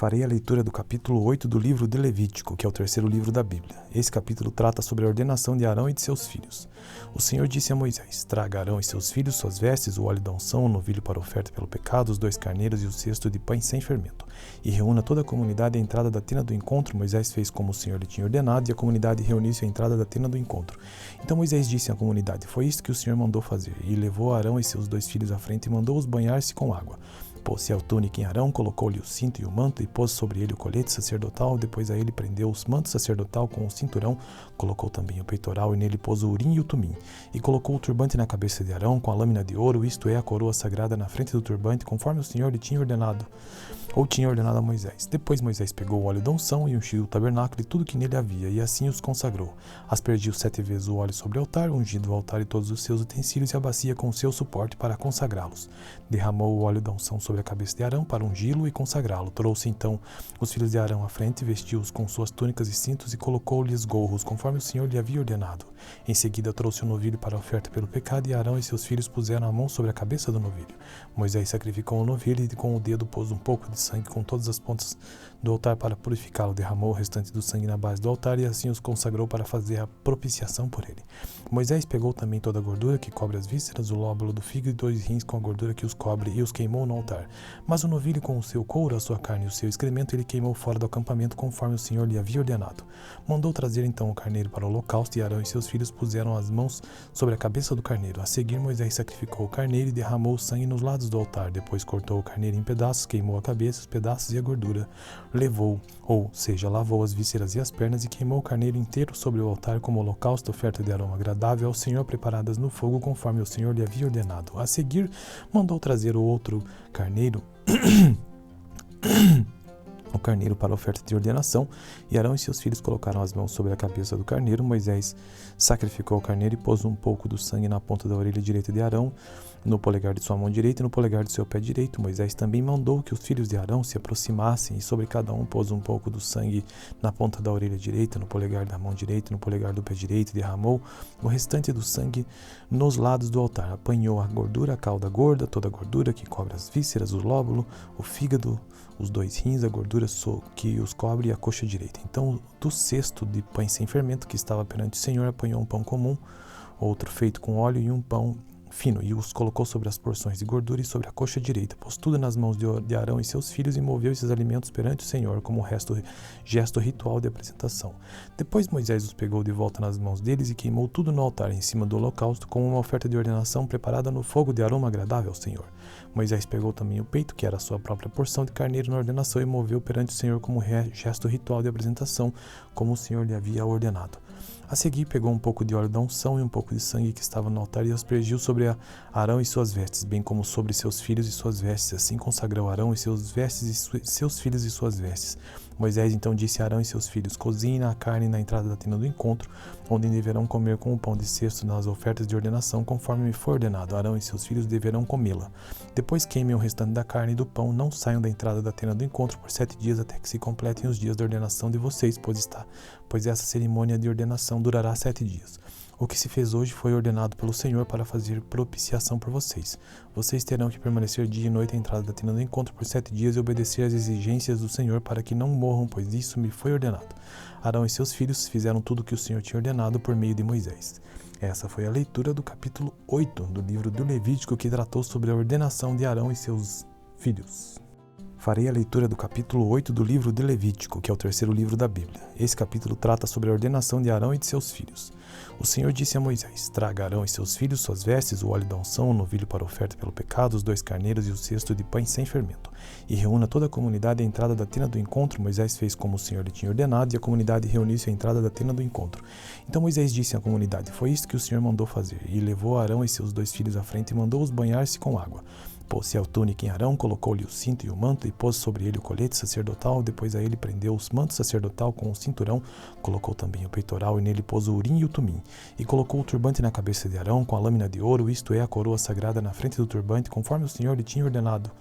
Farei a leitura do capítulo 8 do livro de Levítico, que é o terceiro livro da Bíblia. Esse capítulo trata sobre a ordenação de Arão e de seus filhos. O Senhor disse a Moisés: traga Arão e seus filhos suas vestes, o óleo da unção, o novilho para oferta pelo pecado, os 2 carneiros e o cesto de pães sem fermento. E reúna toda a comunidade à entrada da tenda do encontro. Moisés fez como o Senhor lhe tinha ordenado, e a comunidade reuniu-se à entrada da tenda do encontro. Então Moisés disse à comunidade: foi isto que o Senhor mandou fazer. E levou Arão e seus 2 filhos à frente e mandou-os banhar-se com água. Pôs-se a túnica em Arão, colocou-lhe o cinto e o manto, e pôs sobre ele o colete sacerdotal. Depois a ele prendeu o manto sacerdotal com o cinturão, colocou também o peitoral, e nele pôs o urim e o tumim. E colocou o turbante na cabeça de Arão, com a lâmina de ouro, isto é, a coroa sagrada na frente do turbante, conforme o Senhor lhe tinha ordenado, a Moisés. Depois Moisés pegou o óleo da unção e ungiu o tabernáculo e tudo que nele havia, e assim os consagrou. Aspergiu 7 vezes o óleo sobre o altar, ungindo o altar e todos os seus utensílios e a bacia com o seu suporte para consagrá-los. Derramou o óleo da unção sobre a cabeça de Arão para ungí-lo e consagrá-lo. Trouxe então os filhos de Arão à frente, vestiu-os com suas túnicas e cintos e colocou-lhes gorros, conforme o Senhor lhe havia ordenado. Em seguida trouxe o novilho para a oferta pelo pecado, e Arão e seus filhos puseram a mão sobre a cabeça do novilho. Moisés sacrificou o novilho e com o dedo pôs um pouco de sangue com todas as pontas do altar para purificá-lo. Derramou o restante do sangue na base do altar e assim os consagrou para fazer a propiciação por ele. Moisés pegou também toda a gordura que cobre as vísceras, o lóbulo do fígado e 2 rins com a gordura que os cobre, e os queimou no altar. Mas o novilho com o seu couro, a sua carne e o seu excremento ele queimou fora do acampamento, conforme o Senhor lhe havia ordenado. Mandou trazer então o carneiro para o holocausto, e Arão e seus filhos puseram as mãos sobre a cabeça do carneiro. A seguir Moisés sacrificou o carneiro e derramou o sangue nos lados do altar. Depois cortou o carneiro em pedaços, queimou a cabeça, os pedaços e a gordura. Levou, ou seja, lavou as vísceras e as pernas, e queimou o carneiro inteiro sobre o altar como holocausto, oferta de aroma agradável ao Senhor, preparadas no fogo, conforme o Senhor lhe havia ordenado. A seguir mandou trazer o outro carneiro o carneiro para a oferta de ordenação, e Arão e seus filhos colocaram as mãos sobre a cabeça do carneiro. Moisés sacrificou o carneiro e pôs um pouco do sangue na ponta da orelha direita de Arão, no polegar de sua mão direita e no polegar de seu pé direito. Moisés também mandou que os filhos de Arão se aproximassem, e sobre cada um pôs um pouco do sangue na ponta da orelha direita, no polegar da mão direita e no polegar do pé direito, e derramou o restante do sangue nos lados do altar. Apanhou a gordura, a cauda gorda, toda a gordura que cobre as vísceras, o lóbulo, o fígado, os 2 rins, a gordura que os cobre e a coxa direita. Então, do cesto de pães sem fermento que estava perante o Senhor, apanhou um pão comum, outro feito com óleo e um pão fino, e os colocou sobre as porções de gordura e sobre a coxa direita. Pôs tudo nas mãos de Arão e seus filhos e moveu esses alimentos perante o Senhor como gesto ritual de apresentação. Depois Moisés os pegou de volta nas mãos deles e queimou tudo no altar em cima do holocausto como uma oferta de ordenação preparada no fogo de aroma agradável ao Senhor. Moisés pegou também o peito, que era a sua própria porção de carneiro na ordenação, e moveu perante o Senhor como gesto ritual de apresentação, como o Senhor lhe havia ordenado. A seguir pegou um pouco de óleo da unção e um pouco de sangue que estava no altar, e aspergiu sobre Arão e suas vestes, bem como sobre seus filhos e suas vestes. Assim consagrou Arão e seus vestes e seus filhos e suas vestes. Moisés então disse a Arão e seus filhos: cozinhem a carne na entrada da tenda do encontro, onde deverão comer com o pão de cesto nas ofertas de ordenação, conforme me foi ordenado. Arão e seus filhos deverão comê-la. Depois queimem o restante da carne e do pão. Não saiam da entrada da tenda do encontro por 7 dias, até que se completem os dias da ordenação de vocês, pois essa cerimônia de ordenação durará 7 dias. O que se fez hoje foi ordenado pelo Senhor para fazer propiciação por vocês. Vocês terão que permanecer dia e noite à entrada da tenda do encontro por 7 dias e obedecer às exigências do Senhor, para que não morram, pois isso me foi ordenado. Arão e seus filhos fizeram tudo o que o Senhor tinha ordenado por meio de Moisés. Essa foi a leitura do capítulo 8 do livro do Levítico, que tratou sobre a ordenação de Arão e seus filhos. Farei a leitura do capítulo 8 do livro de Levítico, que é o terceiro livro da Bíblia. Esse capítulo trata sobre a ordenação de Arão e de seus filhos. O Senhor disse a Moisés: traga Arão e seus filhos suas vestes, o óleo da unção, o novilho para oferta pelo pecado, os 2 carneiros e o cesto de pães sem fermento. E reúna toda a comunidade à entrada da tenda do encontro. Moisés fez como o Senhor lhe tinha ordenado, e a comunidade reuniu-se à entrada da tenda do encontro. Então Moisés disse à comunidade: foi isto que o Senhor mandou fazer. E levou Arão e seus 2 filhos à frente e mandou-os banhar-se com água. Pôs-se a túnica em Arão, colocou-lhe o cinto e o manto, e pôs sobre ele o colete sacerdotal. Depois a ele prendeu o manto sacerdotal com o cinturão, colocou também o peitoral, e nele pôs o urim e o tumim. E colocou o turbante na cabeça de Arão com a lâmina de ouro, isto é, a coroa sagrada na frente do turbante, conforme o Senhor lhe tinha ordenado.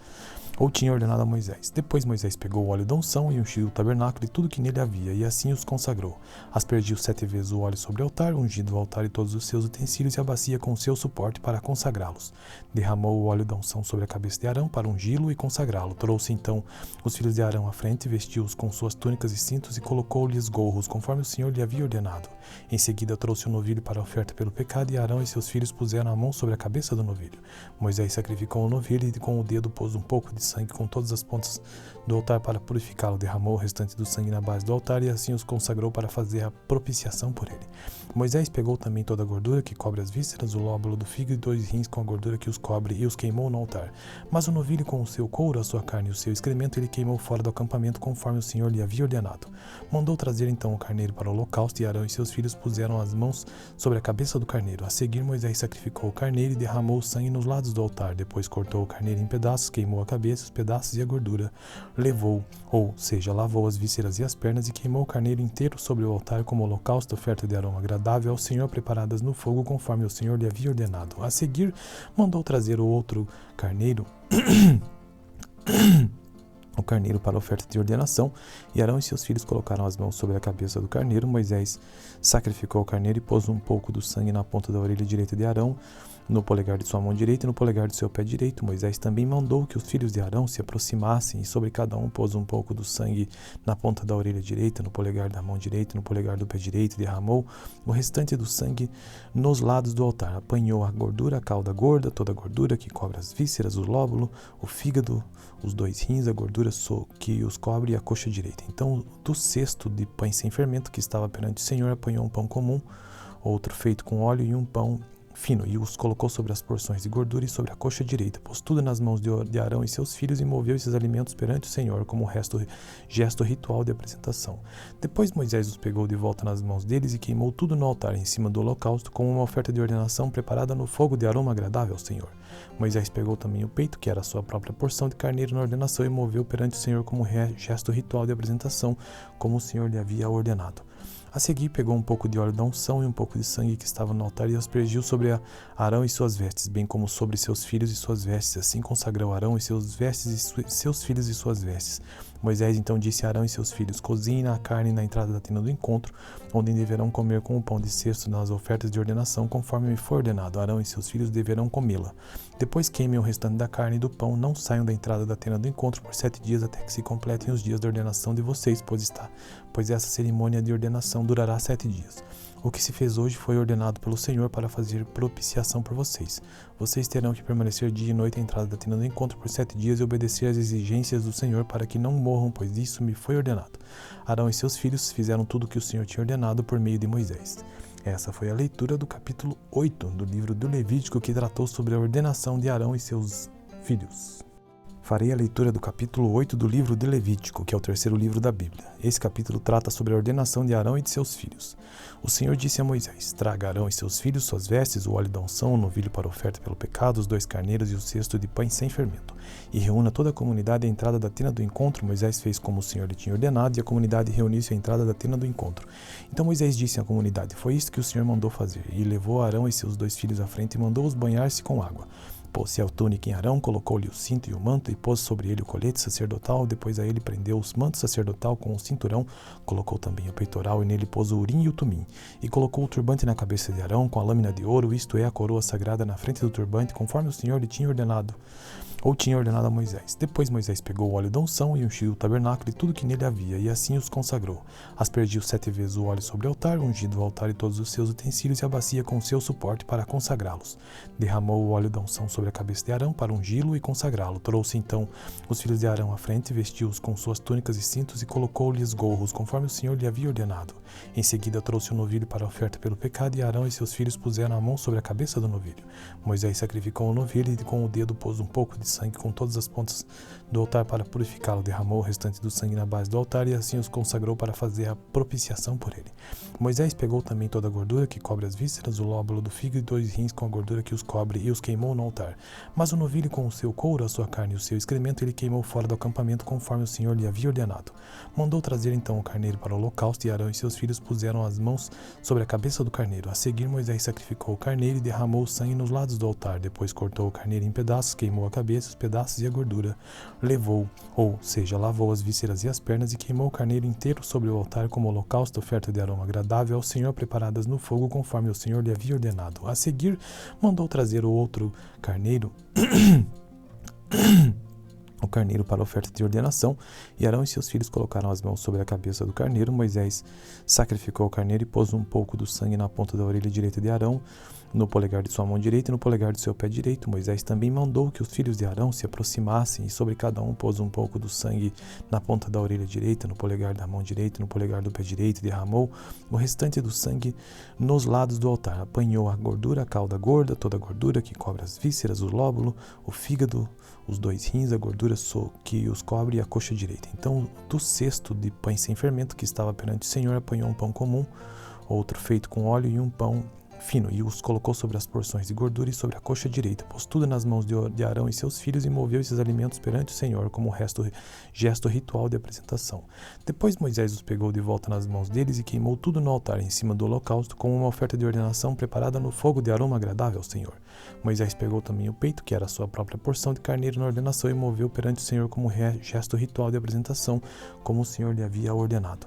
ou tinha ordenado a Moisés. Depois Moisés pegou o óleo da unção e ungiu o tabernáculo e tudo que nele havia, e assim os consagrou. Aspergiu 7 vezes o óleo sobre o altar, ungindo o altar e todos os seus utensílios e a bacia com o seu suporte para consagrá-los. Derramou o óleo da unção sobre a cabeça de Arão para ungí-lo e consagrá-lo. Trouxe então os filhos de Arão à frente, vestiu-os com suas túnicas e cintos e colocou-lhes gorros, conforme o Senhor lhe havia ordenado. Em seguida trouxe o novilho para a oferta pelo pecado, e Arão e seus filhos puseram a mão sobre a cabeça do novilho. Moisés sacrificou o novilho e com o dedo pôs um pouco de sangue com todas as pontas do altar para purificá-lo. Derramou o restante do sangue na base do altar e assim os consagrou para fazer a propiciação por ele. Moisés pegou também toda a gordura que cobre as vísceras, o lóbulo do fígado e 2 rins com a gordura que os cobre e os queimou no altar. Mas o novilho com o seu couro, a sua carne e o seu excremento ele queimou fora do acampamento conforme o Senhor lhe havia ordenado. Mandou trazer então o carneiro para o holocausto, e Arão e seus filhos puseram as mãos sobre a cabeça do carneiro. A seguir Moisés sacrificou o carneiro e derramou o sangue nos lados do altar. Depois cortou o carneiro em pedaços, queimou a cabeça, os pedaços e a gordura. Levou, ou seja, lavou as vísceras e as pernas e queimou o carneiro inteiro sobre o altar como holocausto, oferta de aroma agradável ao Senhor, preparadas no fogo conforme o Senhor lhe havia ordenado. A seguir mandou trazer o outro carneiro o carneiro para a oferta de ordenação, e Arão e seus filhos colocaram as mãos sobre a cabeça do carneiro. Moisés sacrificou o carneiro e pôs um pouco do sangue na ponta da orelha direita de Arão, no polegar de sua mão direita e no polegar do seu pé direito. Moisés também mandou que os filhos de Arão se aproximassem, e sobre cada um pôs um pouco do sangue na ponta da orelha direita, no polegar da mão direita e no polegar do pé direito, e derramou o restante do sangue nos lados do altar. Apanhou a gordura, a cauda gorda, toda a gordura que cobre as vísceras, o lóbulo, o fígado, os 2 rins, a gordura que os cobre e a coxa direita. Então, do cesto de pães sem fermento que estava perante o Senhor, apanhou um pão comum, outro feito com óleo e um pão fino, e os colocou sobre as porções de gordura e sobre a coxa direita. Pôs tudo nas mãos de Arão e seus filhos e moveu esses alimentos perante o Senhor como gesto ritual de apresentação. Depois Moisés os pegou de volta nas mãos deles e queimou tudo no altar em cima do holocausto como uma oferta de ordenação preparada no fogo de aroma agradável ao Senhor. Moisés pegou também o peito, que era a sua própria porção de carneiro na ordenação, e moveu perante o Senhor como gesto ritual de apresentação, como o Senhor lhe havia ordenado. A seguir pegou um pouco de óleo da unção e um pouco de sangue que estava no altar e aspergiu sobre Arão e suas vestes, bem como sobre seus filhos e suas vestes. Assim consagrou Arão e seus vestes e seus filhos e suas vestes. Moisés então disse a Arão e seus filhos: cozinhem a carne na entrada da tenda do encontro, onde deverão comer com o pão de cesto nas ofertas de ordenação, conforme me foi ordenado. Arão e seus filhos deverão comê-la. Depois queimem o restante da carne e do pão. Não saiam da entrada da tenda do encontro por 7 dias, até que se completem os dias da ordenação de vocês, pois essa cerimônia de ordenação durará 7 dias. O que se fez hoje foi ordenado pelo Senhor para fazer propiciação por vocês. Vocês terão que permanecer dia e noite à entrada da tenda do encontro por 7 dias e obedecer às exigências do Senhor para que não morram, pois isso me foi ordenado. Arão e seus filhos fizeram tudo o que o Senhor tinha ordenado por meio de Moisés. Essa foi a leitura do capítulo 8 do livro do Levítico, que tratou sobre a ordenação de Arão e seus filhos. Farei a leitura do capítulo 8 do livro de Levítico, que é o 3º livro da Bíblia. Esse capítulo trata sobre a ordenação de Arão e de seus filhos. O Senhor disse a Moisés: traga Arão e seus filhos suas vestes, o óleo da unção, o novilho para oferta pelo pecado, os 2 carneiros e o cesto de pães sem fermento. E reúna toda a comunidade à entrada da tenda do encontro. Moisés fez como o Senhor lhe tinha ordenado, e a comunidade reuniu-se à entrada da tenda do encontro. Então Moisés disse à comunidade: foi isto que o Senhor mandou fazer. E levou Arão e seus 2 filhos à frente e mandou-os banhar-se com água. Pôs-se a túnica em Arão, colocou-lhe o cinto e o manto, e pôs sobre ele o colete sacerdotal. Depois a ele prendeu os mantos sacerdotal com o cinturão, colocou também o peitoral, e nele pôs o urim e o tumim. E colocou o turbante na cabeça de Arão, com a lâmina de ouro, isto é, a coroa sagrada na frente do turbante, conforme o Senhor lhe tinha ordenado, a Moisés. Depois Moisés pegou o óleo da unção e ungiu o tabernáculo e tudo que nele havia, e assim os consagrou. Aspergiu 7 vezes o óleo sobre o altar, ungindo o altar e todos os seus utensílios e a bacia com o seu suporte para consagrá-los. Derramou o óleo da unção sobre a cabeça de Arão para ungí-lo e consagrá-lo. Trouxe então os filhos de Arão à frente, vestiu-os com suas túnicas e cintos e colocou-lhes gorros, conforme o Senhor lhe havia ordenado. Em seguida trouxe o novilho para a oferta pelo pecado, e Arão e seus filhos puseram a mão sobre a cabeça do novilho. Moisés sacrificou o novilho e com o dedo pôs um pouco de sangue com todas as pontas do altar para purificá-lo. Derramou o restante do sangue na base do altar e assim os consagrou para fazer a propiciação por ele. Moisés pegou também toda a gordura que cobre as vísceras, o lóbulo do fígado e 2 rins com a gordura que os cobre, e os queimou no altar. Mas o novilho com o seu couro, a sua carne e o seu excremento ele queimou fora do acampamento, conforme o Senhor lhe havia ordenado. Mandou trazer então o carneiro para o holocausto, e Arão e seus filhos puseram as mãos sobre a cabeça do carneiro. A seguir Moisés sacrificou o carneiro e derramou o sangue nos lados do altar. Depois cortou o carneiro em pedaços, queimou a cabeça, cabeça, os pedaços e a gordura. Levou, ou seja, lavou as vísceras e as pernas e queimou o carneiro inteiro sobre o altar como holocausto, oferta de aroma agradável ao Senhor, preparadas no fogo, conforme o Senhor lhe havia ordenado. A seguir, mandou trazer o outro carneiro o carneiro para a oferta de ordenação, e Arão e seus filhos colocaram as mãos sobre a cabeça do carneiro. Moisés sacrificou o carneiro e pôs um pouco do sangue na ponta da orelha direita de Arão, no polegar de sua mão direita e no polegar de seu pé direito. Moisés também mandou que os filhos de Arão se aproximassem, e sobre cada um pôs um pouco do sangue na ponta da orelha direita, no polegar da mão direita e no polegar do pé direito, e derramou o restante do sangue nos lados do altar. Apanhou a gordura, a cauda gorda, toda a gordura que cobre as vísceras, o lóbulo, o fígado, os 2 rins, a gordura que os cobre e a coxa direita. Então, do cesto de pães sem fermento que estava perante o Senhor, apanhou um pão comum, outro feito com óleo e um pão fino, e os colocou sobre as porções de gordura e sobre a coxa direita, pôs tudo nas mãos de Arão e seus filhos, e moveu esses alimentos perante o Senhor como gesto ritual de apresentação. Depois Moisés os pegou de volta nas mãos deles e queimou tudo no altar em cima do holocausto, como uma oferta de ordenação preparada no fogo de aroma agradável ao Senhor. Moisés pegou também o peito, que era a sua própria porção de carneiro na ordenação, e moveu perante o Senhor como gesto ritual de apresentação, como o Senhor lhe havia ordenado.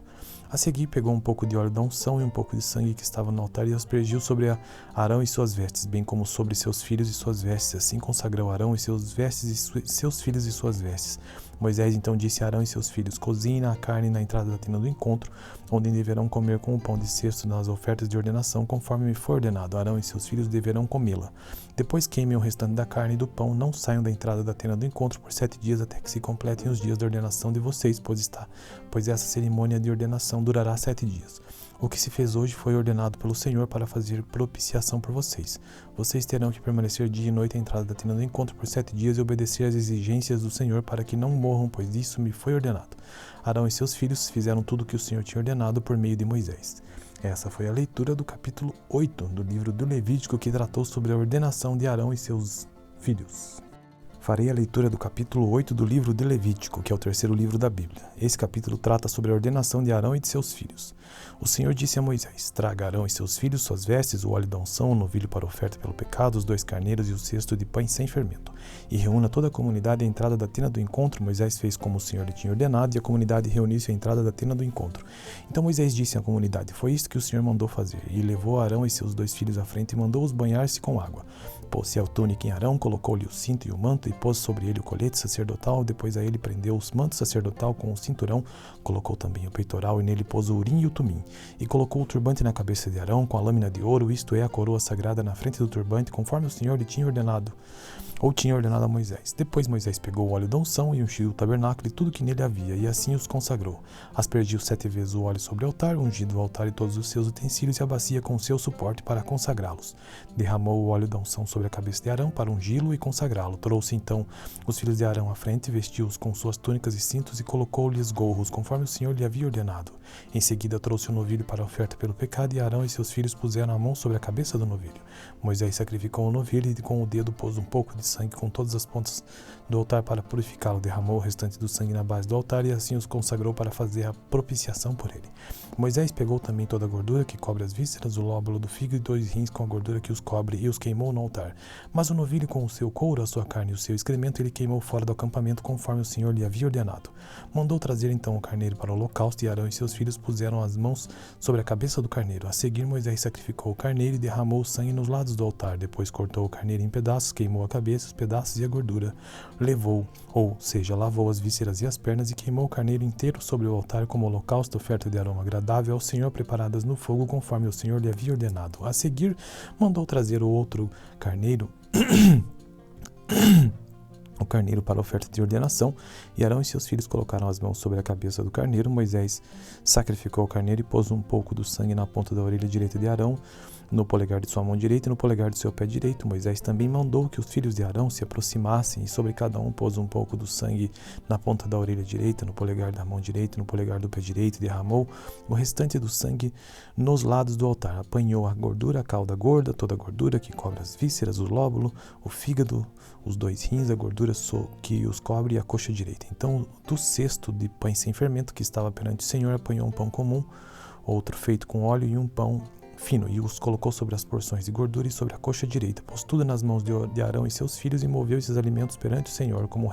A seguir, pegou um pouco de óleo da unção e um pouco de sangue que estava no altar e aspergiu sobre Arão e suas vestes, bem como sobre seus filhos e suas vestes. Assim consagrou Arão e seus vestes e seus filhos e suas vestes. Moisés então disse a Arão e seus filhos: cozinhem a carne na entrada da tenda do encontro, onde deverão comer com o pão de cesto nas ofertas de ordenação, conforme me foi ordenado. Arão e seus filhos deverão comê-la. Depois queimem o restante da carne e do pão. Não saiam da entrada da tenda do encontro por 7 dias, até que se completem os dias da ordenação de vocês, pois essa cerimônia de ordenação durará 7 dias. O que se fez hoje foi ordenado pelo Senhor para fazer propiciação por vocês. Vocês terão que permanecer dia e noite à entrada da tenda do encontro por 7 dias e obedecer às exigências do Senhor, para que não morram, pois isso me foi ordenado. Arão e seus filhos fizeram tudo o que o Senhor tinha ordenado por meio de Moisés. Essa foi a leitura do capítulo 8 do livro do Levítico, que tratou sobre a ordenação de Arão e seus filhos. Farei a leitura do capítulo 8 do livro de Levítico, que é o 3º livro da Bíblia. Esse capítulo trata sobre a ordenação de Arão e de seus filhos. O Senhor disse a Moisés: traga Arão e seus filhos suas vestes, o óleo da unção, o novilho para oferta pelo pecado, os 2 carneiros e o cesto de pães sem fermento. E reúna toda a comunidade à entrada da tenda do encontro. Moisés fez como o Senhor lhe tinha ordenado, e a comunidade reuniu-se à entrada da tenda do encontro. Então Moisés disse à comunidade: foi isto que o Senhor mandou fazer. E levou Arão e seus 2 filhos à frente e mandou-os banhar-se com água. Pôs-se a túnica em Arão, colocou-lhe o cinto e o manto, e pôs sobre ele o colete sacerdotal. Depois a ele prendeu os mantos sacerdotal com o cinturão, colocou também o peitoral, e nele pôs o urim e o tumim. E colocou o turbante na cabeça de Arão, com a lâmina de ouro, isto é, a coroa sagrada na frente do turbante, conforme o Senhor lhe tinha ordenado, tinha ordenado a Moisés. Depois Moisés pegou o óleo da unção e ungiu o tabernáculo e tudo que nele havia, e assim os consagrou. Aspergiu 7 vezes o óleo sobre o altar, ungido o altar e todos os seus utensílios e a bacia com o seu suporte para consagrá-los. Derramou o óleo da unção sobre a cabeça de Arão para ungí-lo e consagrá-lo. Trouxe então os filhos de Arão à frente, vestiu-os com suas túnicas e cintos e colocou-lhes gorros, conforme o Senhor lhe havia ordenado. Em seguida trouxe o novilho para a oferta pelo pecado, e Arão e seus filhos puseram a mão sobre a cabeça do novilho. Moisés sacrificou o novilho e com o dedo pôs um pouco de sangue com todas as pontas do altar para purificá-lo. Derramou o restante do sangue na base do altar e assim os consagrou para fazer a propiciação por ele. Moisés pegou também toda a gordura que cobre as vísceras, o lóbulo do fígado e 2 rins com a gordura que os cobre, e os queimou no altar. Mas o novilho com o seu couro, a sua carne e o seu excremento ele queimou fora do acampamento, conforme o Senhor lhe havia ordenado. Mandou trazer então o carneiro para o holocausto, e Arão e seus filhos puseram as mãos sobre a cabeça do carneiro. A seguir Moisés sacrificou o carneiro e derramou o sangue nos lados do altar. Depois cortou o carneiro em pedaços, queimou a cabeça, os pedaços e a gordura. Levou, ou seja, lavou as vísceras e as pernas e queimou o carneiro inteiro sobre o altar como holocausto, oferta de aroma agradável ao Senhor, preparadas no fogo, conforme o Senhor lhe havia ordenado. A seguir mandou trazer o outro carneiro o carneiro para a oferta de ordenação, e Arão e seus filhos colocaram as mãos sobre a cabeça do carneiro. Moisés sacrificou o carneiro e pôs um pouco do sangue na ponta da orelha direita de Arão, no polegar de sua mão direita e no polegar de seu pé direito. Moisés também mandou que os filhos de Arão se aproximassem, e sobre cada um pôs um pouco do sangue na ponta da orelha direita, no polegar da mão direita e no polegar do pé direito, e derramou o restante do sangue nos lados do altar. Apanhou a gordura, a cauda gorda, toda a gordura que cobre as vísceras, o lóbulo, o fígado, os 2 rins, a gordura que os cobre e a coxa direita. Então, do cesto de pães sem fermento que estava perante o Senhor, apanhou um pão comum, outro feito com óleo e um pão fino, e os colocou sobre as porções de gordura e sobre a coxa direita, pôs tudo nas mãos de Arão e seus filhos e moveu esses alimentos perante o Senhor como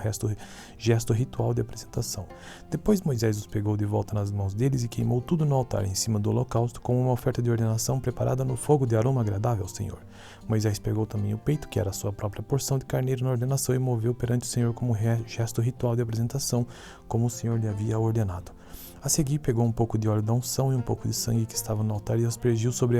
gesto ritual de apresentação. Depois Moisés os pegou de volta nas mãos deles e queimou tudo no altar em cima do holocausto como uma oferta de ordenação preparada no fogo de aroma agradável ao Senhor. Moisés pegou também o peito, que era a sua própria porção de carneiro na ordenação, e moveu perante o Senhor como gesto ritual de apresentação, como o Senhor lhe havia ordenado. A seguir, pegou um pouco de óleo da unção e um pouco de sangue que estava no altar e aspergiu sobre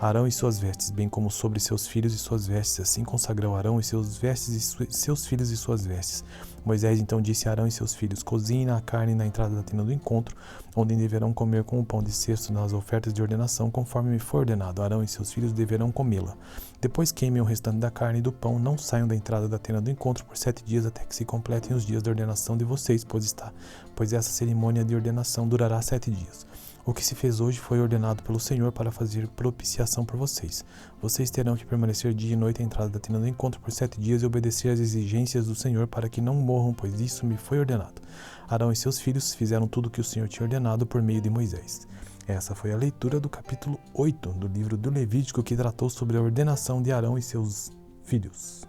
Arão e suas vestes, bem como sobre seus filhos e suas vestes. Assim consagrou Arão e seus vestes e seus filhos e suas vestes. Moisés então disse a Arão e seus filhos: cozinhem a carne na entrada da tenda do encontro, onde deverão comer com o pão de cesto nas ofertas de ordenação, conforme me foi ordenado. Arão e seus filhos deverão comê-la. Depois queimem o restante da carne e do pão, não saiam da entrada da tenda do encontro por 7 dias, até que se completem os dias da ordenação de vocês, pois essa cerimônia de ordenação durará 7 dias. O que se fez hoje foi ordenado pelo Senhor para fazer propiciação por vocês. Vocês terão que permanecer dia e noite à entrada da tenda do encontro por 7 dias e obedecer às exigências do Senhor para que não morram, pois isso me foi ordenado. Arão e seus filhos fizeram tudo o que o Senhor tinha ordenado por meio de Moisés. Essa foi a leitura do capítulo 8 do livro do Levítico, que tratou sobre a ordenação de Arão e seus filhos.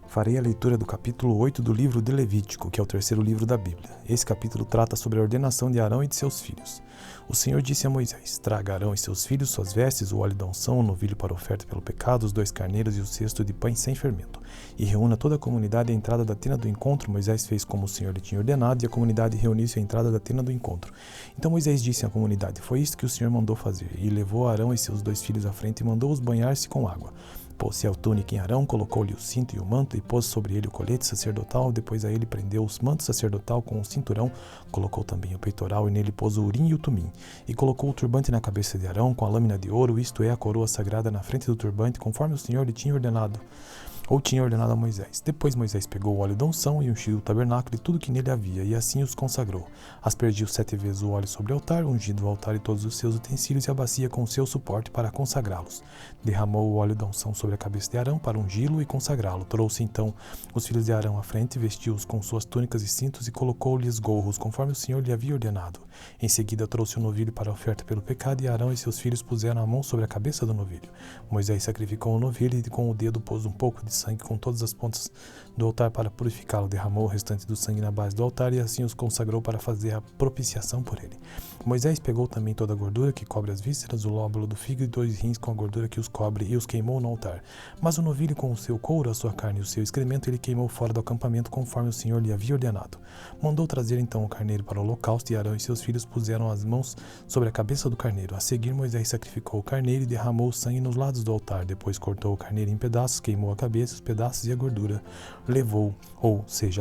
Farei a leitura do capítulo 8 do livro de Levítico, que é o terceiro livro da Bíblia. Esse capítulo trata sobre a ordenação de Arão e de seus filhos. O Senhor disse a Moisés: traga Arão e seus filhos suas vestes, o óleo da unção, o novilho para oferta pelo pecado, os 2 carneiros e o cesto de pães sem fermento. E reúna toda a comunidade à entrada da tenda do encontro. Moisés fez como o Senhor lhe tinha ordenado, e a comunidade reuniu-se à entrada da tenda do encontro. Então Moisés disse à comunidade: foi isto que o Senhor mandou fazer. E levou Arão e seus 2 filhos à frente e mandou-os banhar-se com água. Pôs-se a túnica em Arão, colocou-lhe o cinto e o manto, e pôs sobre ele o colete sacerdotal. Depois a ele prendeu o manto sacerdotal com o cinturão, colocou também o peitoral, e nele pôs o urim e o tumim. E colocou o turbante na cabeça de Arão, com a lâmina de ouro, isto é, a coroa sagrada na frente do turbante, conforme o Senhor lhe tinha ordenado a Moisés. Depois Moisés pegou o óleo da unção e ungiu o tabernáculo e tudo que nele havia, e assim os consagrou. Aspergiu 7 vezes o óleo sobre o altar, ungido o altar e todos os seus utensílios e a bacia com o seu suporte para consagrá-los. Derramou o óleo da unção sobre a cabeça de Arão para ungí-lo e consagrá-lo. Trouxe então os filhos de Arão à frente, vestiu-os com suas túnicas e cintos e colocou-lhes gorros, conforme o Senhor lhe havia ordenado. Em seguida trouxe o novilho para a oferta pelo pecado, e Arão e seus filhos puseram a mão sobre a cabeça do novilho. Moisés sacrificou o novilho e com o dedo pôs um pouco de sangue com todas as pontas do altar para purificá-lo. Derramou o restante do sangue na base do altar e assim os consagrou para fazer a propiciação por ele. Moisés pegou também toda a gordura que cobre as vísceras, o lóbulo do fígado e 2 rins com a gordura que os cobre, e os queimou no altar. Mas o novilho com o seu couro, a sua carne e o seu excremento ele queimou fora do acampamento, conforme o Senhor lhe havia ordenado. Mandou trazer então o carneiro para o holocausto, e Arão e seus filhos puseram as mãos sobre a cabeça do carneiro. A seguir Moisés sacrificou o carneiro e derramou o sangue nos lados do altar. Depois cortou o carneiro em pedaços, queimou a cabeça, os pedaços e a gordura.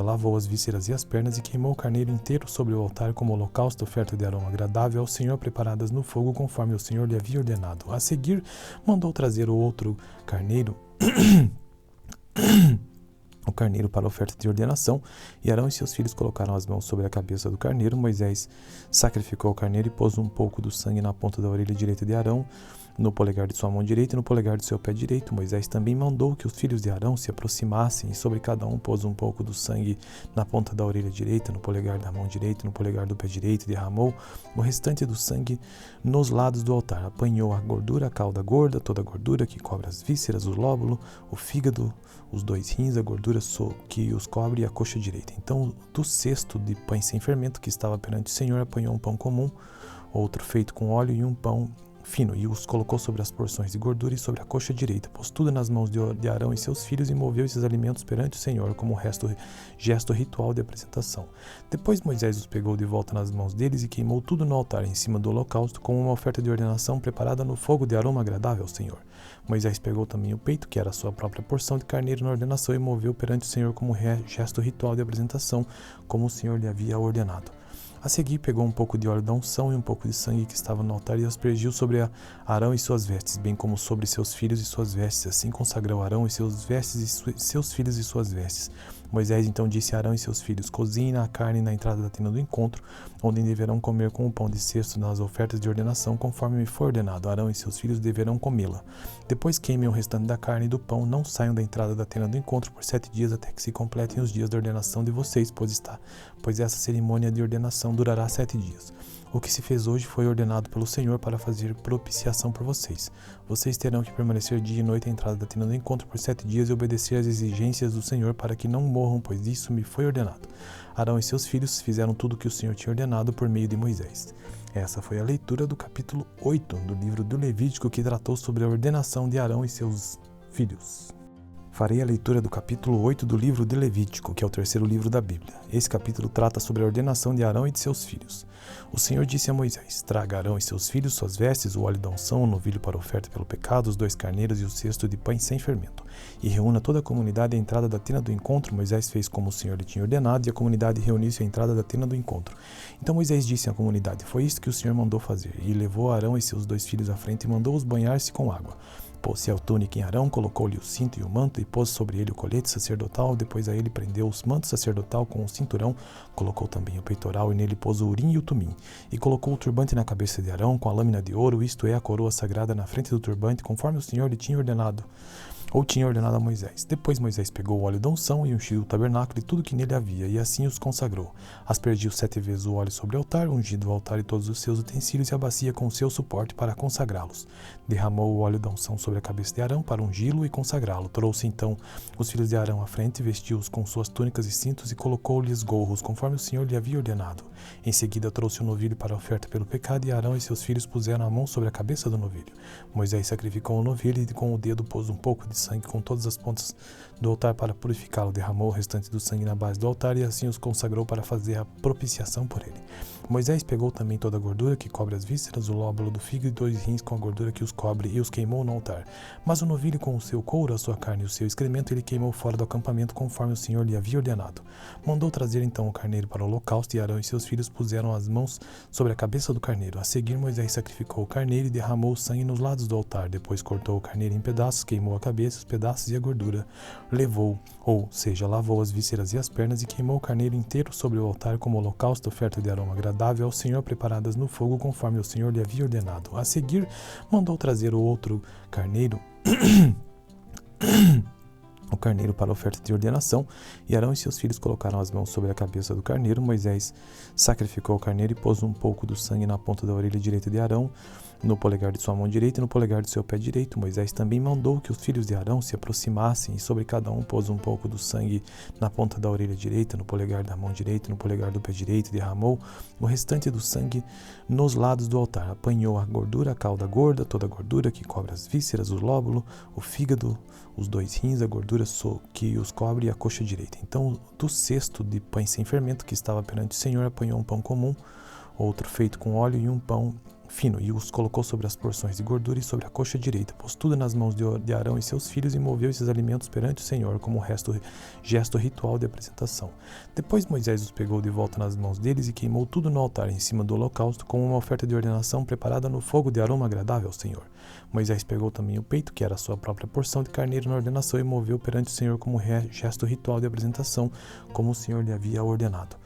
Lavou as vísceras e as pernas, e queimou o carneiro inteiro sobre o altar como holocausto, oferta de aroma agradável ao Senhor, preparadas no fogo, conforme o Senhor lhe havia ordenado. A seguir mandou trazer o outro carneiro o carneiro para a oferta de ordenação, e Arão e seus filhos colocaram as mãos sobre a cabeça do carneiro. Moisés sacrificou o carneiro e pôs um pouco do sangue na ponta da orelha direita de Arão, no polegar de sua mão direita e no polegar de seu pé direito. Moisés também mandou que os filhos de Arão se aproximassem, e sobre cada um pôs um pouco do sangue na ponta da orelha direita, no polegar da mão direita e no polegar do pé direito, e derramou o restante do sangue nos lados do altar. Apanhou a gordura, a cauda gorda, toda a gordura que cobre as vísceras, o lóbulo, o fígado, os 2 rins, a gordura que os cobre e a coxa direita. Então, do cesto de pães sem fermento que estava perante o Senhor, apanhou um pão comum, outro feito com óleo e um pão fino, e os colocou sobre as porções de gordura e sobre a coxa direita. Pôs tudo nas mãos de Arão e seus filhos e moveu esses alimentos perante o Senhor como gesto ritual de apresentação. Depois Moisés os pegou de volta nas mãos deles e queimou tudo no altar em cima do holocausto como uma oferta de ordenação preparada no fogo de aroma agradável ao Senhor. Moisés pegou também o peito, que era a sua própria porção de carneiro na ordenação, e moveu perante o Senhor como gesto ritual de apresentação, como o Senhor lhe havia ordenado. A seguir pegou um pouco de óleo da unção e um pouco de sangue que estava no altar e aspergiu sobre Arão e suas vestes, bem como sobre seus filhos e suas vestes. Assim consagrou Arão e seus vestes e seus filhos e suas vestes. Moisés então disse a Arão e seus filhos: cozinhem a carne na entrada da tenda do encontro, onde deverão comer com o pão de cesto nas ofertas de ordenação, conforme me foi ordenado. Arão e seus filhos deverão comê-la. Depois queimem o restante da carne e do pão, não saiam da entrada da tenda do encontro por 7 dias, até que se completem os dias da ordenação de vocês, pois essa cerimônia de ordenação durará 7 dias. O que se fez hoje foi ordenado pelo Senhor para fazer propiciação por vocês. Vocês terão que permanecer dia e noite à entrada da tenda do encontro por 7 dias e obedecer às exigências do Senhor para que não morram, pois isso me foi ordenado. Arão e seus filhos fizeram tudo o que o Senhor tinha ordenado por meio de Moisés. Essa foi a leitura do capítulo 8 do livro do Levítico, que tratou sobre a ordenação de Arão e seus filhos. Farei a leitura do capítulo 8 do livro de Levítico, que é o terceiro livro da Bíblia. Esse capítulo trata sobre a ordenação de Arão e de seus filhos. O Senhor disse a Moisés: traga Arão e seus filhos suas vestes, o óleo da unção, o novilho para oferta pelo pecado, os 2 carneiros e o cesto de pães sem fermento. E reúna toda a comunidade à entrada da tenda do encontro. Moisés fez como o Senhor lhe tinha ordenado, e a comunidade reuniu-se à entrada da tenda do encontro. Então Moisés disse à comunidade: foi isto que o Senhor mandou fazer. E levou Arão e seus 2 filhos à frente e mandou-os banhar-se com água. Pôs-se a túnica em Arão, colocou-lhe o cinto e o manto, e pôs sobre ele o colete sacerdotal. Depois a ele prendeu os mantos sacerdotal com o cinturão, colocou também o peitoral, e nele pôs o urim e o tumim. E colocou o turbante na cabeça de Arão, com a lâmina de ouro, isto é, a coroa sagrada na frente do turbante, conforme o Senhor lhe tinha ordenado, ou tinha ordenado a Moisés. Depois Moisés pegou o óleo da unção e ungiu o tabernáculo e tudo que nele havia, e assim os consagrou. Aspergiu 7 vezes o óleo sobre o altar, ungido o altar e todos os seus utensílios e a bacia com o seu suporte para consagrá-los. Derramou o óleo da unção sobre a cabeça de Arão para ungí-lo e consagrá-lo. Trouxe então os filhos de Arão à frente, vestiu-os com suas túnicas e cintos e colocou-lhes gorros, conforme o Senhor lhe havia ordenado. Em seguida trouxe o novilho para a oferta pelo pecado, e Arão e seus filhos puseram a mão sobre a cabeça do novilho. Moisés sacrificou o novilho e com o dedo pôs um pouco de sangue com todas as pontas do altar para purificá-lo. Derramou o restante do sangue na base do altar e assim os consagrou para fazer a propiciação por ele. Moisés pegou também toda a gordura que cobre as vísceras, o lóbulo do fígado e 2 rins com a gordura que os cobre, e os queimou no altar. Mas o novilho com o seu couro, a sua carne e o seu excremento ele queimou fora do acampamento, conforme o Senhor lhe havia ordenado. Mandou trazer então o carneiro para o holocausto, e Arão e seus filhos puseram as mãos sobre a cabeça do carneiro. A seguir Moisés sacrificou o carneiro e derramou o sangue nos lados do altar. Depois cortou o carneiro em pedaços, queimou a cabeça, os pedaços e a gordura. Levou, ou seja, lavou as vísceras e as pernas e queimou o carneiro inteiro sobre o altar como holocausto, oferta de aroma agradável ao Senhor, preparadas no fogo, conforme o Senhor lhe havia ordenado. A seguir, mandou trazer o outro carneiro, o carneiro para a oferta de ordenação, e Arão e seus filhos colocaram as mãos sobre a cabeça do carneiro. Moisés sacrificou o carneiro e pôs um pouco do sangue na ponta da orelha direita de Arão, no polegar de sua mão direita e no polegar do seu pé direito. Moisés também mandou que os filhos de Arão se aproximassem, e sobre cada um pôs um pouco do sangue na ponta da orelha direita, no polegar da mão direita e no polegar do pé direito, e derramou o restante do sangue nos lados do altar. Apanhou a gordura, a cauda gorda, toda a gordura que cobre as vísceras, o lóbulo, o fígado, os 2 rins, a gordura que os cobre e a coxa direita. Então, do cesto de pães sem fermento que estava perante o Senhor, apanhou um pão comum, outro feito com óleo e um pão fino, e os colocou sobre as porções de gordura e sobre a coxa direita. Pôs tudo nas mãos de Arão e seus filhos e moveu esses alimentos perante o Senhor como gesto ritual de apresentação. Depois Moisés os pegou de volta nas mãos deles e queimou tudo no altar em cima do holocausto como uma oferta de ordenação preparada no fogo de aroma agradável ao Senhor. Moisés pegou também o peito, que era a sua própria porção de carneiro na ordenação, e moveu perante o Senhor como gesto ritual de apresentação, como o Senhor lhe havia ordenado.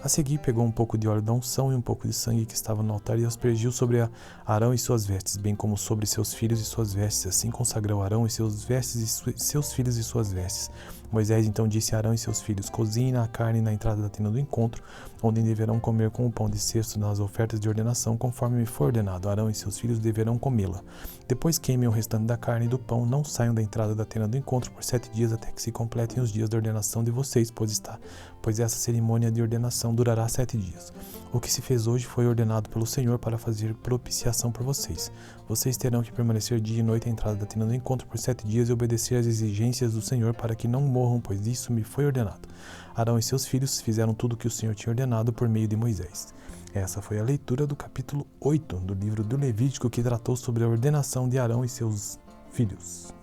A seguir pegou um pouco de óleo da unção e um pouco de sangue que estava no altar e aspergiu sobre Arão e suas vestes, bem como sobre seus filhos e suas vestes. Assim consagrou Arão e seus vestes e seus filhos e suas vestes. Moisés então disse a Arão e seus filhos: cozinhem a carne na entrada da tenda do encontro, onde deverão comer com o pão de cesto nas ofertas de ordenação, conforme me for ordenado. Arão e seus filhos deverão comê-la. Depois queimem o restante da carne e do pão. Não saiam da entrada da tenda do encontro por 7 dias, até que se completem os dias da ordenação de vocês, pois essa cerimônia de ordenação durará 7 dias. O que se fez hoje foi ordenado pelo Senhor para fazer propiciação por vocês. Vocês terão que permanecer dia e noite à entrada da tenda do encontro por 7 dias e obedecer às exigências do Senhor para que não morram, pois isso me foi ordenado. Arão e seus filhos fizeram tudo o que o Senhor tinha ordenado por meio de Moisés. Essa foi a leitura do capítulo 8 do livro do Levítico, que tratou sobre a ordenação de Arão e seus filhos.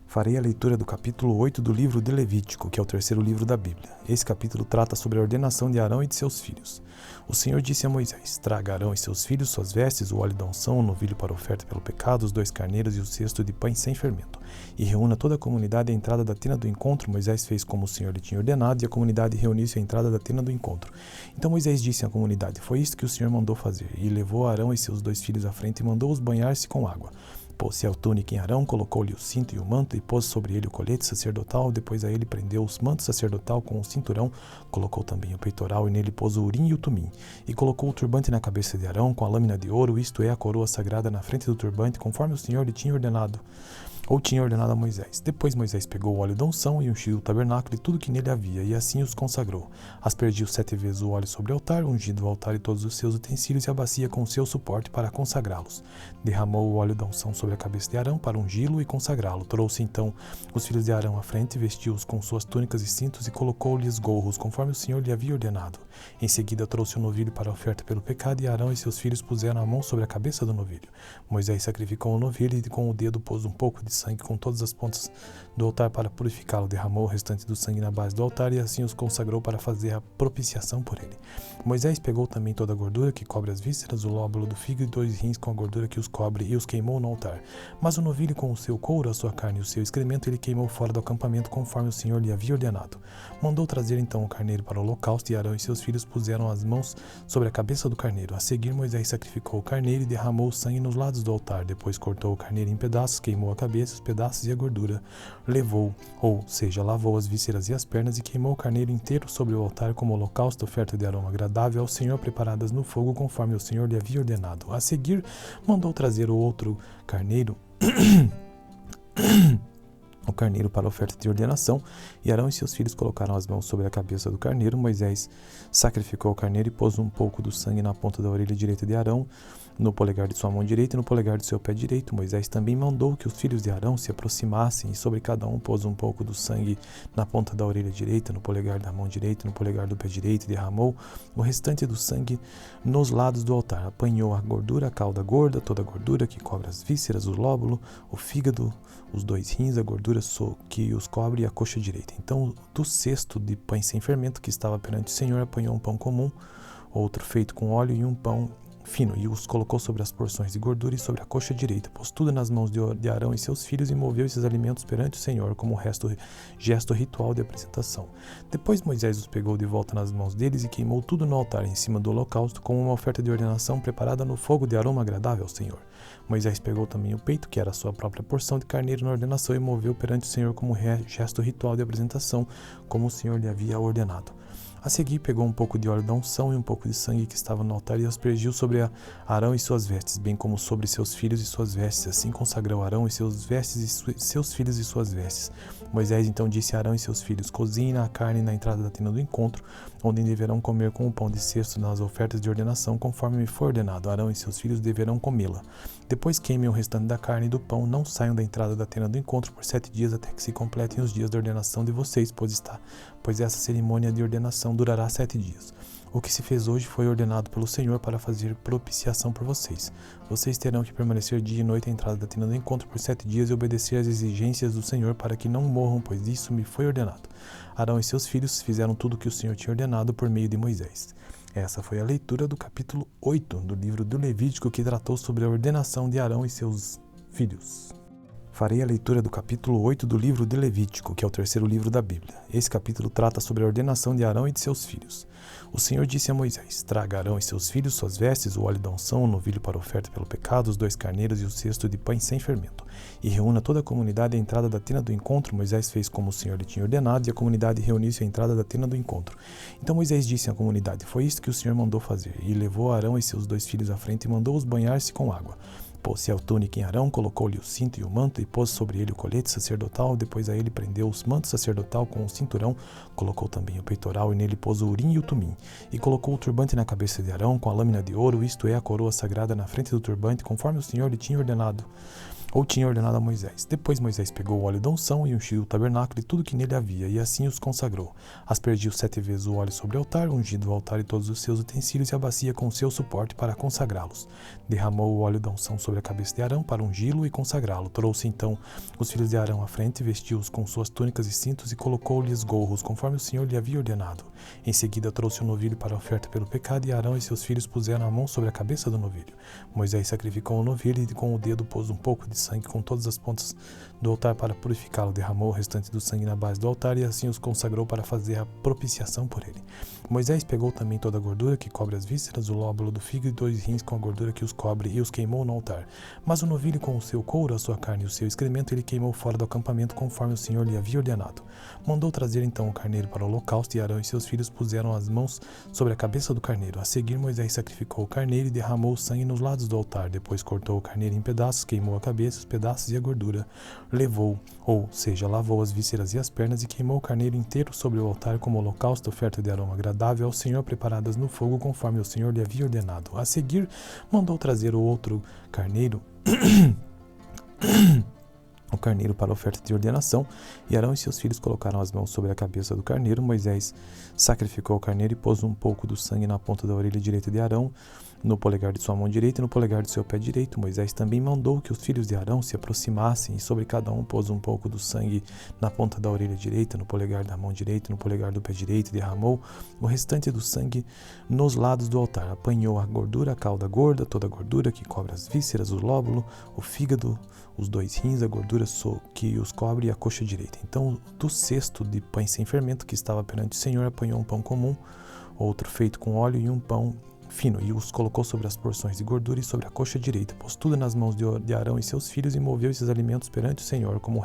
Farei a leitura do capítulo 8 do livro de Levítico, que é o terceiro livro da Bíblia. Esse capítulo trata sobre a ordenação de Arão e de seus filhos. O Senhor disse a Moisés: traga Arão e seus filhos suas vestes, o óleo da unção, o novilho para oferta pelo pecado, os 2 carneiros e o cesto de pães sem fermento. E reúna toda a comunidade à entrada da tenda do encontro. Moisés fez como o Senhor lhe tinha ordenado, e a comunidade reuniu-se à entrada da tenda do encontro. Então Moisés disse à comunidade: foi isto que o Senhor mandou fazer. E levou Arão e seus 2 filhos à frente e mandou-os banhar-se com água. Pôs-se a túnica em Arão, colocou-lhe o cinto e o manto, e pôs sobre ele o colete sacerdotal. Depois a ele prendeu os mantos sacerdotal com o cinturão, colocou também o peitoral, e nele pôs o urim e o tumim. E colocou o turbante na cabeça de Arão, com a lâmina de ouro, isto é, a coroa sagrada na frente do turbante, conforme o Senhor lhe tinha ordenado. Ou tinha ordenado a Moisés. Depois Moisés pegou o óleo da unção e ungiu o tabernáculo e tudo que nele havia, e assim os consagrou. Aspergiu 7 vezes o óleo sobre o altar, ungindo o altar e todos os seus utensílios e a bacia com o seu suporte para consagrá-los. Derramou o óleo da unção sobre a cabeça de Arão para ungí-lo e consagrá-lo. Trouxe então os filhos de Arão à frente, vestiu-os com suas túnicas e cintos e colocou-lhes gorros, conforme o Senhor lhe havia ordenado. Em seguida trouxe o novilho para a oferta pelo pecado, e Arão e seus filhos puseram a mão sobre a cabeça do novilho. Moisés sacrificou o novilho e com o dedo pôs um pouco de sangue com todas as pontas do altar para purificá-lo. Derramou o restante do sangue na base do altar e assim os consagrou para fazer a propiciação por ele. Moisés pegou também toda a gordura que cobre as vísceras, o lóbulo do fígado e 2 rins com a gordura que os cobre, e os queimou no altar. Mas o novilho com o seu couro, a sua carne e o seu excremento ele queimou fora do acampamento, conforme o Senhor lhe havia ordenado. Mandou trazer então o carneiro para o holocausto, e Arão e seus filhos puseram as mãos sobre a cabeça do carneiro. A seguir Moisés sacrificou o carneiro e derramou o sangue nos lados do altar. Depois cortou o carneiro em pedaços, queimou a cabeça, os pedaços e a gordura. Levou, ou seja, lavou as vísceras e as pernas e queimou o carneiro inteiro sobre o altar como holocausto, oferta de aroma agradável ao Senhor, preparadas no fogo, conforme o Senhor lhe havia ordenado. A seguir mandou trazer o outro carneiro o carneiro para a oferta de ordenação, e Arão e seus filhos colocaram as mãos sobre a cabeça do carneiro. Moisés sacrificou o carneiro e pôs um pouco do sangue na ponta da orelha direita de Arão, no polegar de sua mão direita e no polegar de seu pé direito. Moisés também mandou que os filhos de Arão se aproximassem, e sobre cada um pôs um pouco do sangue na ponta da orelha direita, no polegar da mão direita e no polegar do pé direito, e derramou o restante do sangue nos lados do altar. Apanhou a gordura, a cauda gorda, toda a gordura que cobre as vísceras, o lóbulo, o fígado, os 2 rins, a gordura que os cobre e a coxa direita. Então, do cesto de pães sem fermento que estava perante o Senhor, apanhou um pão comum, outro feito com óleo e um pão fino, e os colocou sobre as porções de gordura e sobre a coxa direita. Pôs tudo nas mãos de Arão e seus filhos e moveu esses alimentos perante o Senhor como gesto ritual de apresentação. Depois Moisés os pegou de volta nas mãos deles e queimou tudo no altar em cima do holocausto como uma oferta de ordenação preparada no fogo de aroma agradável ao Senhor. Moisés pegou também o peito, que era a sua própria porção de carneiro na ordenação, e moveu perante o Senhor como gesto ritual de apresentação, como o Senhor lhe havia ordenado. A seguir pegou um pouco de óleo da unção e um pouco de sangue que estava no altar e aspergiu sobre Arão e suas vestes, bem como sobre seus filhos e suas vestes. Assim consagrou Arão e seus vestes e seus filhos e suas vestes. Moisés então disse a Arão e seus filhos: cozinhem a carne na entrada da tenda do encontro, onde deverão comer com o pão de cesto nas ofertas de ordenação, conforme me foi ordenado. Arão e seus filhos deverão comê-la. Depois queimem o restante da carne e do pão. Não saiam da entrada da tenda do encontro por 7 dias, até que se completem os dias da ordenação de vocês, pois essa cerimônia de ordenação durará 7 dias. O que se fez hoje foi ordenado pelo Senhor para fazer propiciação por vocês. Vocês terão que permanecer dia e noite à entrada da tenda do encontro por 7 dias e obedecer às exigências do Senhor para que não morram, pois isso me foi ordenado. Arão e seus filhos fizeram tudo o que o Senhor tinha ordenado por meio de Moisés. Essa foi a leitura do capítulo 8 do livro do Levítico, que tratou sobre a ordenação de Arão e seus filhos. Farei a leitura do capítulo 8 do livro de Levítico, que é o 3º livro da Bíblia. Esse capítulo trata sobre a ordenação de Arão e de seus filhos. O Senhor disse a Moisés: traga Arão e seus filhos suas vestes, o óleo da unção, o novilho para oferta pelo pecado, os 2 carneiros e o cesto de pães sem fermento. E reúna toda a comunidade à entrada da tenda do encontro. Moisés fez como o Senhor lhe tinha ordenado, e a comunidade reuniu-se à entrada da tenda do encontro. Então Moisés disse à comunidade: foi isto que o Senhor mandou fazer. E levou Arão e seus 2 filhos à frente e mandou-os banhar-se com água. Pôs-se a túnica em Arão, colocou-lhe o cinto e o manto, e pôs sobre ele o colete sacerdotal. Depois a ele prendeu os mantos sacerdotal com o cinturão, colocou também o peitoral, e nele pôs o urim e o tumim. E colocou o turbante na cabeça de Arão com a lâmina de ouro, isto é, a coroa sagrada na frente do turbante, conforme o Senhor lhe tinha ordenado. Ou tinha ordenado a Moisés. Depois Moisés pegou o óleo da unção e ungiu o tabernáculo e tudo que nele havia, e assim os consagrou. Aspergiu 7 vezes o óleo sobre o altar, ungindo o altar e todos os seus utensílios e a bacia com o seu suporte para consagrá-los. Derramou o óleo da unção sobre a cabeça de Arão para ungí-lo e consagrá-lo. Trouxe então os filhos de Arão à frente, vestiu-os com suas túnicas e cintos e colocou-lhes gorros, conforme o Senhor lhe havia ordenado. Em seguida trouxe o novilho para a oferta pelo pecado, e Arão e seus filhos puseram a mão sobre a cabeça do novilho. Moisés sacrificou o novilho e com o dedo pôs um pouco de sangue com todas as pontas do altar para purificá-lo. Derramou o restante do sangue na base do altar e assim os consagrou para fazer a propiciação por ele. Moisés pegou também toda a gordura que cobre as vísceras, o lóbulo do fígado e 2 rins com a gordura que os cobre e os queimou no altar. Mas o novilho com o seu couro, a sua carne e o seu excremento ele queimou fora do acampamento conforme o Senhor lhe havia ordenado. Mandou trazer então o carneiro para o holocausto e Arão e seus filhos puseram as mãos sobre a cabeça do carneiro. A seguir Moisés sacrificou o carneiro e derramou o sangue nos lados do altar. Depois cortou o carneiro em pedaços, queimou a cabeça, os pedaços e a gordura. Levou, ou seja, lavou as vísceras e as pernas e queimou o carneiro inteiro sobre o altar como holocausto, oferta de aroma agradável ao Senhor, preparadas no fogo conforme o Senhor lhe havia ordenado. A seguir mandou trazer o outro carneiro o carneiro para a oferta de ordenação, e Arão e seus filhos colocaram as mãos sobre a cabeça do carneiro. Moisés sacrificou o carneiro e pôs um pouco do sangue na ponta da orelha direita de Arão, no polegar de sua mão direita e no polegar do seu pé direito. Moisés também mandou que os filhos de Arão se aproximassem, e sobre cada um pôs um pouco do sangue na ponta da orelha direita, no polegar da mão direita e no polegar do pé direito, e derramou o restante do sangue nos lados do altar. Apanhou a gordura, a cauda gorda, toda a gordura que cobre as vísceras, o lóbulo, o fígado, os 2 rins, a gordura que os cobre e a coxa direita. Então, do cesto de pães sem fermento que estava perante o Senhor, apanhou um pão comum, outro feito com óleo e um pão fino, e os colocou sobre as porções de gordura e sobre a coxa direita, pôs tudo nas mãos de Arão e seus filhos e moveu esses alimentos perante o Senhor como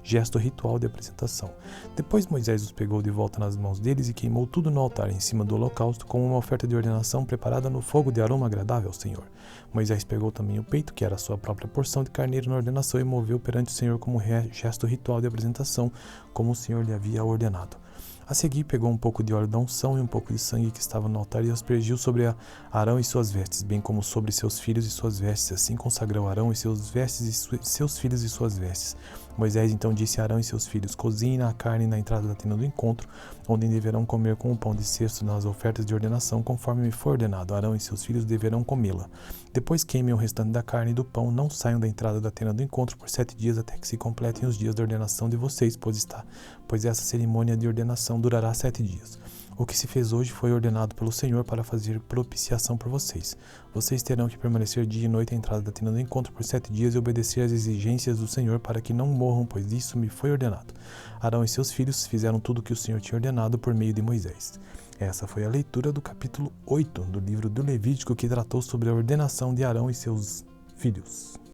gesto ritual de apresentação. Depois Moisés os pegou de volta nas mãos deles e queimou tudo no altar em cima do holocausto como uma oferta de ordenação preparada no fogo de aroma agradável ao Senhor. Moisés pegou também o peito, que era a sua própria porção de carneiro na ordenação, e moveu perante o Senhor como gesto ritual de apresentação, como o Senhor lhe havia ordenado. A seguir pegou um pouco de óleo da unção e um pouco de sangue que estava no altar e aspergiu sobre Arão e suas vestes, bem como sobre seus filhos e suas vestes. Assim consagrou Arão e seus vestes e seus filhos e suas vestes. Moisés então disse a Arão e seus filhos: cozinhem a carne na entrada da tenda do encontro, onde deverão comer com o pão de cesto nas ofertas de ordenação, conforme me foi ordenado. Arão e seus filhos deverão comê-la. Depois queimem o restante da carne e do pão. Não saiam da entrada da tenda do encontro por 7 dias, até que se completem os dias da ordenação de vocês, pois essa cerimônia de ordenação durará 7 dias. O que se fez hoje foi ordenado pelo Senhor para fazer propiciação por vocês. Vocês terão que permanecer dia e noite à entrada da tenda do encontro por 7 dias e obedecer às exigências do Senhor para que não morram, pois isso me foi ordenado. Arão e seus filhos fizeram tudo o que o Senhor tinha ordenado por meio de Moisés. Essa foi a leitura do capítulo 8 do livro do Levítico, que tratou sobre a ordenação de Arão e seus filhos.